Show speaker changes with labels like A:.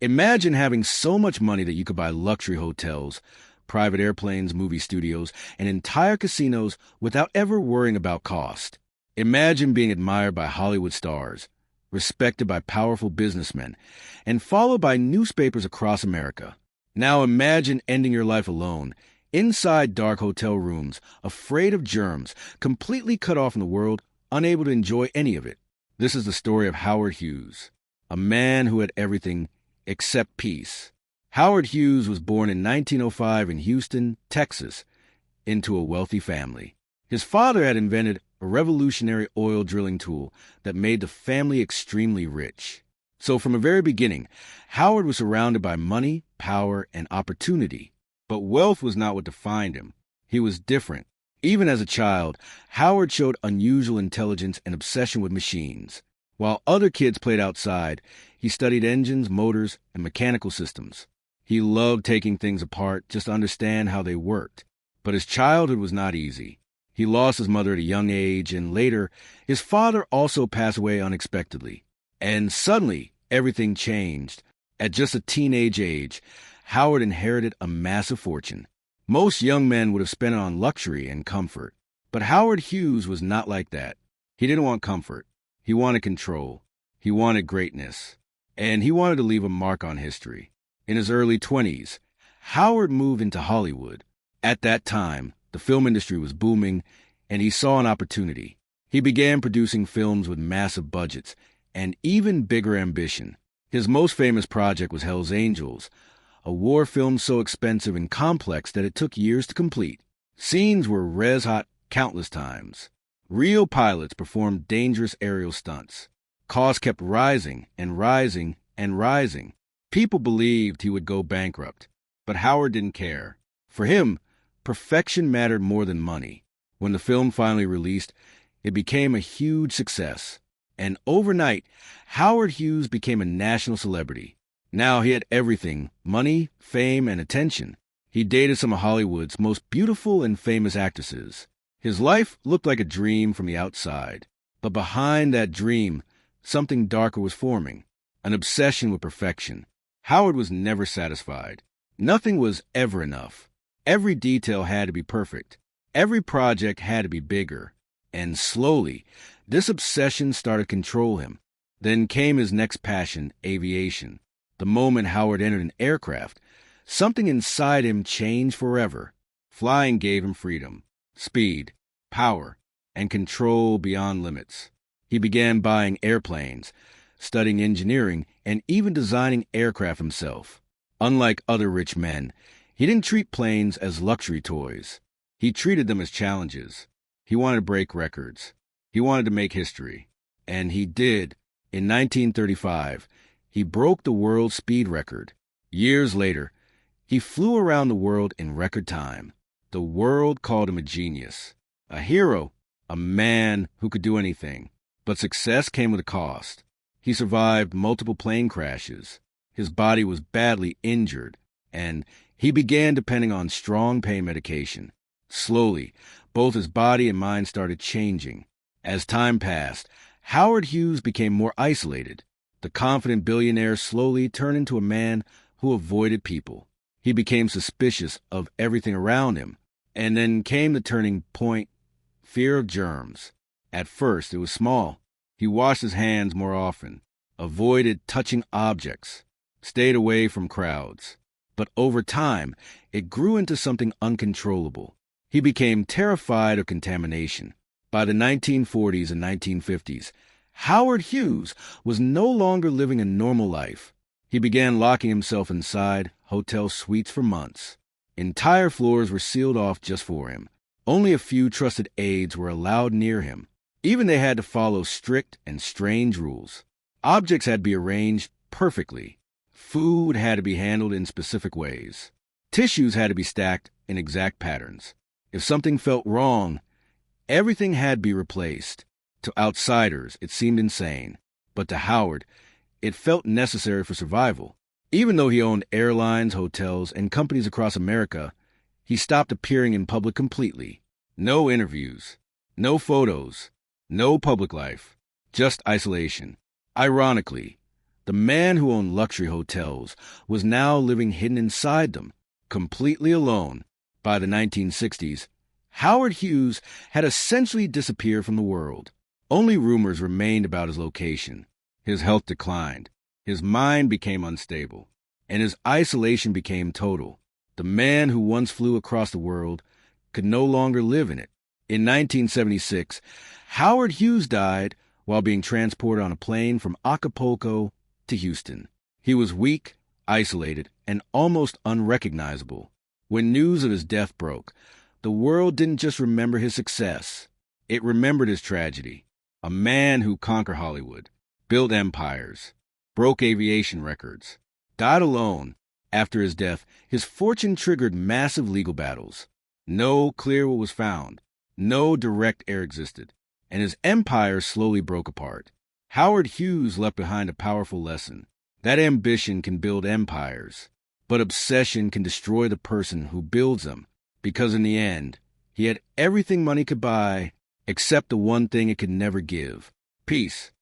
A: Imagine having so much money that you could buy luxury hotels, private airplanes, movie studios, and entire casinos without ever worrying about cost. Imagine being admired by Hollywood stars, respected by powerful businessmen, and followed by newspapers across America. Now imagine ending your life alone, inside dark hotel rooms, afraid of germs, completely cut off from the world, unable to enjoy any of it. This is the story of Howard Hughes, a man who had everything except peace. Howard Hughes was born in 1905 in Houston, Texas, into a wealthy family. His father had invented a revolutionary oil drilling tool that made the family extremely rich. So from the very beginning, Howard was surrounded by money, power, and opportunity. But wealth was not what defined him. He was different. Even as a child, Howard showed unusual intelligence and obsession with machines. While other kids played outside, he studied engines, motors, and mechanical systems. He loved taking things apart just to understand how they worked. But his childhood was not easy. He lost his mother at a young age, and later, his father also passed away unexpectedly. And suddenly, everything changed. At just a teenage age, Howard inherited a massive fortune. Most young men would have spent it on luxury and comfort. But Howard Hughes was not like that. He didn't want comfort. He wanted control. He wanted greatness. And he wanted to leave a mark on history. In his early 20s, Howard moved into Hollywood. At that time, the film industry was booming, and he saw an opportunity. He began producing films with massive budgets and even bigger ambition. His most famous project was Hell's Angels, a war film so expensive and complex that it took years to complete. Scenes were res-hot countless times. Real pilots performed dangerous aerial stunts. Costs kept rising and rising and rising. People believed he would go bankrupt, but Howard didn't care. For him, perfection mattered more than money. When the film finally released, it became a huge success. And overnight, Howard Hughes became a national celebrity. Now he had everything: money, fame, and attention. He dated some of Hollywood's most beautiful and famous actresses. His life looked like a dream from the outside. But behind that dream, something darker was forming, an obsession with perfection. Howard was never satisfied. Nothing was ever enough. Every detail had to be perfect. Every project had to be bigger. And slowly, this obsession started to control him. Then came his next passion, aviation. The moment Howard entered an aircraft, something inside him changed forever. Flying gave him freedom, speed, power, and control beyond limits. He began buying airplanes, studying engineering, and even designing aircraft himself. Unlike other rich men, he didn't treat planes as luxury toys. He treated them as challenges. He wanted to break records. He wanted to make history. And he did. In 1935, he broke the world speed record. Years later, he flew around the world in record time. The world called him a genius, a hero, a man who could do anything. But success came with a cost. He survived multiple plane crashes. His body was badly injured, and he began depending on strong pain medication. Slowly, both his body and mind started changing. As time passed, Howard Hughes became more isolated. The confident billionaire slowly turned into a man who avoided people. He became suspicious of everything around him. And then came the turning point: fear of germs. At first, it was small. He washed his hands more often, avoided touching objects, stayed away from crowds. But over time, it grew into something uncontrollable. He became terrified of contamination. By the 1940s and 1950s, Howard Hughes was no longer living a normal life. He began locking himself inside hotel suites for months. Entire floors were sealed off just for him. Only a few trusted aides were allowed near him. Even they had to follow strict and strange rules. Objects had to be arranged perfectly. Food had to be handled in specific ways. Tissues had to be stacked in exact patterns. If something felt wrong, everything had to be replaced. To outsiders, it seemed insane. But to Howard, it felt necessary for survival. Even though he owned airlines, hotels, and companies across America, he stopped appearing in public completely. No interviews, no photos, no public life, just isolation. Ironically, The man who owned luxury hotels was now living hidden inside them, completely alone. By the 1960s, Howard Hughes had essentially disappeared from the world. Only rumors remained about his location. His health declined, his mind became unstable, and his isolation became total. The man who once flew across the world could no longer live in it. In 1976, Howard Hughes died while being transported on a plane from Acapulco to Houston. He was weak, isolated, and almost unrecognizable. When news of his death broke, the world didn't just remember his success. It remembered his tragedy. A man who conquered Hollywood, built empires, broke aviation records, died alone. After his death, his fortune triggered massive legal battles. No clear will was found. No direct heir existed, and his empire slowly broke apart. Howard Hughes left behind a powerful lesson. That ambition can build empires, but obsession can destroy the person who builds them, because in the end, he had everything money could buy, except the one thing it could never give: peace.